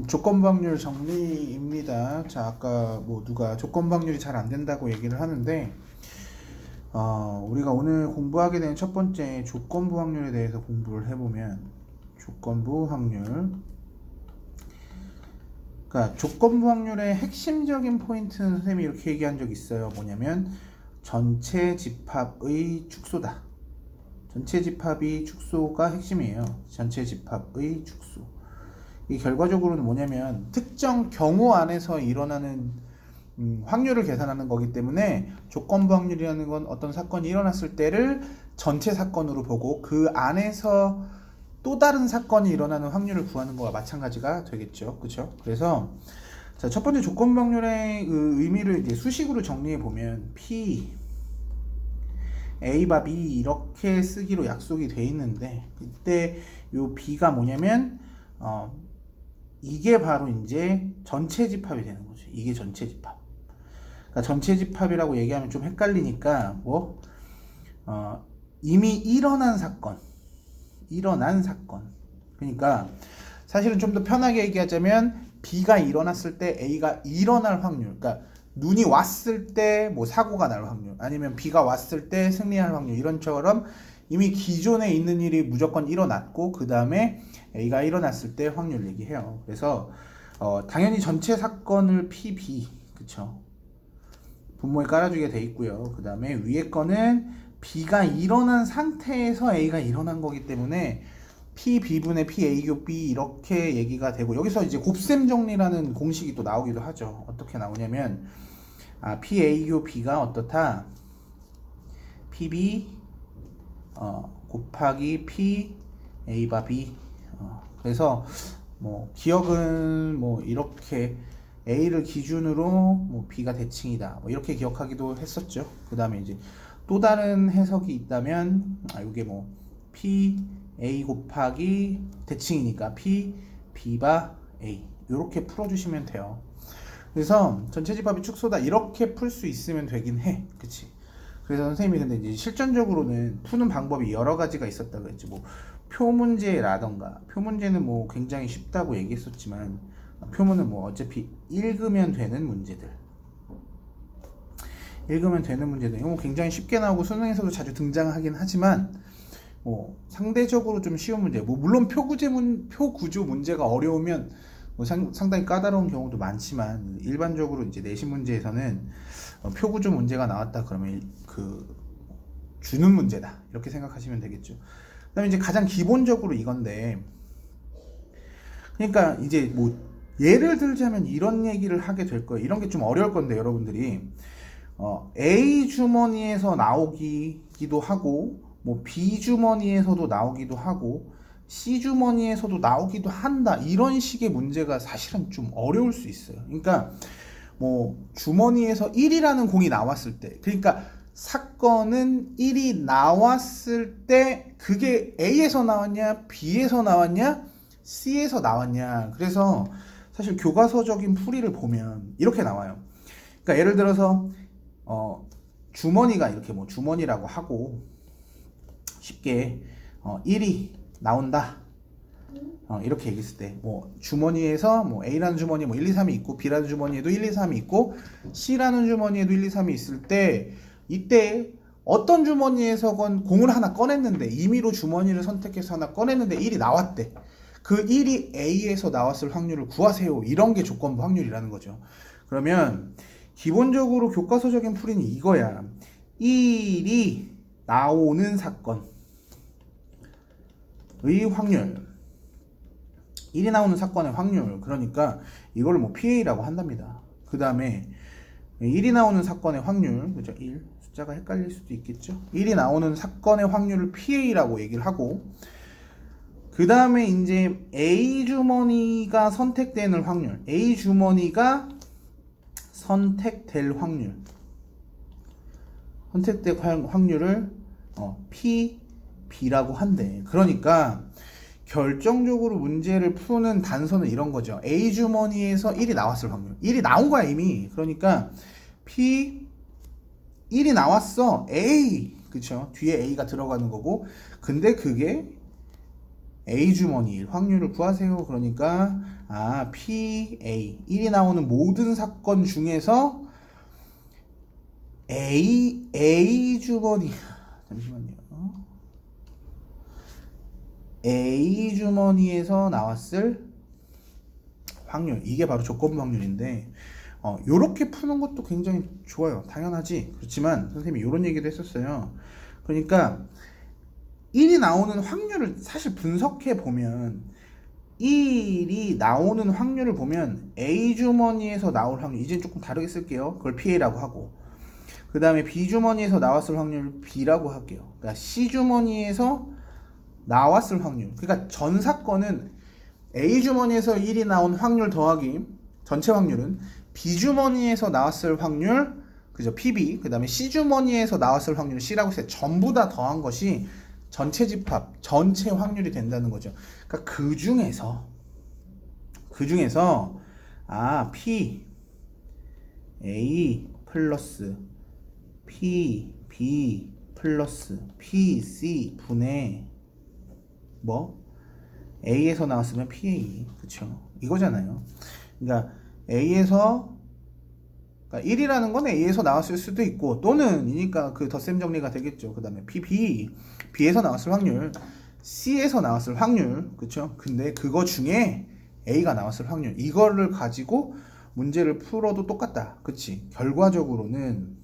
조건부 확률 정리입니다. 자, 아까 뭐 누가 조건부 확률이 잘 안 된다고 얘기를 하는데, 우리가 오늘 공부하게 된 첫 번째 조건부 확률에 대해서 공부를 해보면, 조건부 확률. 그러니까 조건부 확률의 핵심적인 포인트는 선생님이 이렇게 얘기한 적이 있어요. 뭐냐면, 전체 집합의 축소다. 전체 집합이 축소가 핵심이에요. 전체 집합의 축소. 이 결과적으로는 뭐냐면 특정 경우 안에서 일어나는 확률을 계산하는 거기 때문에 조건부 확률이라는 건 어떤 사건이 일어났을 때를 전체 사건으로 보고 그 안에서 또 다른 사건이 일어나는 확률을 구하는 거와 마찬가지가 되겠죠. 그렇죠? 그래서 자, 첫 번째 조건부 확률의 그 의미를 이제 수식으로 정리해 보면 P A바 B 이렇게 쓰기로 약속이 돼 있는데 이때 요 B가 뭐냐면 이게 바로 이제 전체 집합이 되는 거죠. 이게 전체 집합. 그러니까 전체 집합이라고 얘기하면 좀 헷갈리니까 이미 일어난 사건. 그러니까 사실은 좀 더 편하게 얘기하자면 B가 일어났을 때 A가 일어날 확률. 그러니까 눈이 왔을 때 뭐 사고가 날 확률, 아니면 B가 왔을 때 승리할 확률 이런처럼 이미 기존에 있는 일이 무조건 일어났고 그 다음에 A가 일어났을 때 확률 얘기해요. 그래서 당연히 전체 사건을 PB, 그쵸? 분모에 깔아주게 돼 있고요. 그 다음에 위에 거는 B가 일어난 상태에서 A가 일어난 거기 때문에 PB분의 PA 교 B 이렇게 얘기가 되고, 여기서 이제 곱셈 정리라는 공식이 또 나오기도 하죠. 어떻게 나오냐면 PA 교 B가 어떻다? PB 곱하기 P A 바 B. 그래서 뭐 기억은 뭐 이렇게 A를 기준으로 뭐 B가 대칭이다 뭐 이렇게 기억하기도 했었죠. 그 다음에 이제 또 다른 해석이 있다면 이게 뭐 P A 곱하기 대칭이니까 P B 바 A 이렇게 풀어주시면 돼요. 그래서 전체 집합이 축소다 이렇게 풀 수 있으면 되긴 해. 그치? 그래서 선생님이 근데 이제 실전적으로는 푸는 방법이 여러 가지가 있었다 그랬지. 뭐 표 문제라던가, 표 문제는 뭐 굉장히 쉽다고 얘기했었지만 표문은 뭐 어차피 읽으면 되는 문제들, 이거 굉장히 쉽게 나오고 수능에서도 자주 등장하긴 하지만 뭐 상대적으로 좀 쉬운 문제, 뭐 물론 표 구조 문제가 어려우면 뭐 상당히 까다로운 경우도 많지만 일반적으로 이제 내신 문제에서는 표 구조 문제가 나왔다 그러면 그 주는 문제다 이렇게 생각하시면 되겠죠. 그 다음에 이제 가장 기본적으로 이건데, 그러니까 이제 뭐 예를 들자면 이런 얘기를 하게 될 거예요. 이런 게 좀 어려울 건데 여러분들이 A 주머니에서 나오기도 하고 뭐 B 주머니에서도 나오기도 하고 C 주머니에서도 나오기도 한다 이런 식의 문제가 사실은 좀 어려울 수 있어요. 그러니까 뭐 주머니에서 1이라는 공이 나왔을 때, 그러니까 사건은 1이 나왔을 때 그게 A에서 나왔냐 B에서 나왔냐 C에서 나왔냐. 그래서 사실 교과서적인 풀이를 보면 이렇게 나와요. 그러니까 예를 들어서 주머니가 이렇게 뭐 주머니라고 하고 쉽게 1이 나온다 이렇게 얘기했을 때 뭐 주머니에서 뭐 A라는 주머니에 뭐 1, 2, 3이 있고 B라는 주머니에도 1, 2, 3이 있고 C라는 주머니에도 1, 2, 3이 있을 때 이때 어떤 주머니에서건 공을 하나 꺼냈는데 임의로 주머니를 선택해서 하나 꺼냈는데 1이 나왔대. 그 1이 A에서 나왔을 확률을 구하세요. 이런 게 조건부 확률이라는 거죠. 그러면 기본적으로 교과서적인 풀이는 이거야. 1이 나오는 사건의 확률, 1이 나오는 사건의 확률, 그러니까 이걸 뭐 PA라고 한답니다. 그 다음에 1이 나오는 사건의 확률, 그죠? 1 숫자가 헷갈릴 수도 있겠죠. 1이 나오는 사건의 확률을 PA라고 얘기를 하고, 그 다음에 이제 A 주머니가 선택되는 확률, A 주머니가 선택될 확률, 선택될 확률을 P, B라고 한대. 그러니까 결정적으로 문제를 푸는 단서는 이런 거죠. A 주머니에서 1이 나왔을 확률. 1이 나온 거야 이미. 그러니까 P 1이 나왔어. A. 그쵸? 뒤에 A가 들어가는 거고. 근데 그게 A 주머니 확률을 구하세요. 그러니까 PA 1이 나오는 모든 사건 중에서 A 주머니 잠시만요. A 주머니에서 나왔을 확률, 이게 바로 조건부 확률인데 요렇게 푸는 것도 굉장히 좋아요. 당연하지. 그렇지만 선생님이 이런 얘기도 했었어요. 그러니까 1이 나오는 확률을 사실 분석해 보면 1이 나오는 확률을 보면 A 주머니에서 나올 확률, 이제는 조금 다르게 쓸게요. 그걸 PA라고 하고, 그 다음에 B 주머니에서 나왔을 확률 B라고 할게요. 그러니까 C 주머니에서 나왔을 확률, 그러니까 전 사건은 A 주머니에서 1이 나온 확률 더하기 전체 확률은 B 주머니에서 나왔을 확률, 그죠? PB, 그 다음에 C 주머니에서 나왔을 확률 C라고 했어요. 전부 다 더한 것이 전체 집합, 전체 확률이 된다는 거죠. 그러니까 그 중에서 P A 플러스 P B 플러스 P C 분의 A에서 나왔으면 PA, 그쵸? 이거잖아요. 그러니까 A에서, 그러니까 1이라는 건 A에서 나왔을 수도 있고, 또는 이니까 그 덧셈 정리가 되겠죠. 그 다음에 B에서 나왔을 확률, C에서 나왔을 확률, 그쵸? 근데 그거 중에 A가 나왔을 확률, 이거를 가지고 문제를 풀어도 똑같다. 그치? 결과적으로는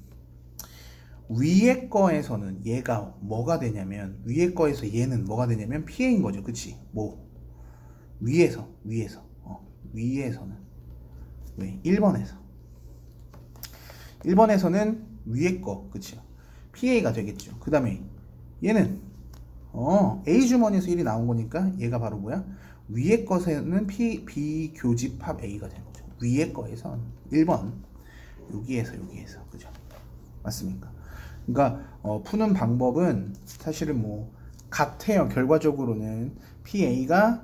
위에 거에서는 얘가 뭐가 되냐면, 위에 거에서 얘는 뭐가 되냐면 PA인 거죠. 그치? 위에서는 왜? 1번에서는 위에 거, 그쵸? PA가 되겠죠. 그 다음에 얘는 A 주머니에서 1이 나온 거니까 얘가 바로 뭐야? 위에 것에는 B 교집합 A가 되는 거죠. 위에 거에선 1번 여기에서 그죠? 맞습니까? 그러니까 푸는 방법은 사실은 같아요. 결과적으로는 PA가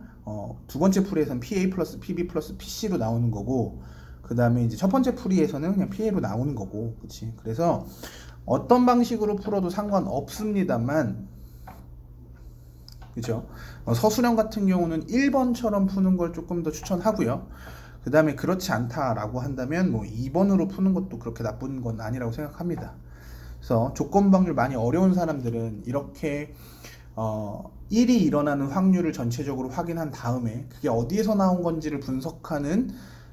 두 번째 풀이에서는 PA 플러스 PB 플러스 PC로 나오는 거고, 그 다음에 이제 첫 번째 풀이에서는 그냥 PA로 나오는 거고, 그치? 그래서 어떤 방식으로 풀어도 상관없습니다만, 그죠? 서술형 같은 경우는 1번처럼 푸는 걸 조금 더 추천하고요. 그 다음에 그렇지 않다라고 한다면 2번으로 푸는 것도 그렇게 나쁜 건 아니라고 생각합니다. 그래서 조건부 확률 많이 어려운 사람들은 이렇게 1이 일어나는 확률을 전체적으로 확인한 다음에 그게 어디에서 나온 건지를 분석하는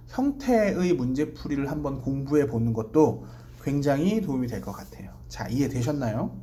형태의 문제풀이를 한번 공부해 보는 것도 굉장히 도움이 될 것 같아요. 자, 이해되셨나요?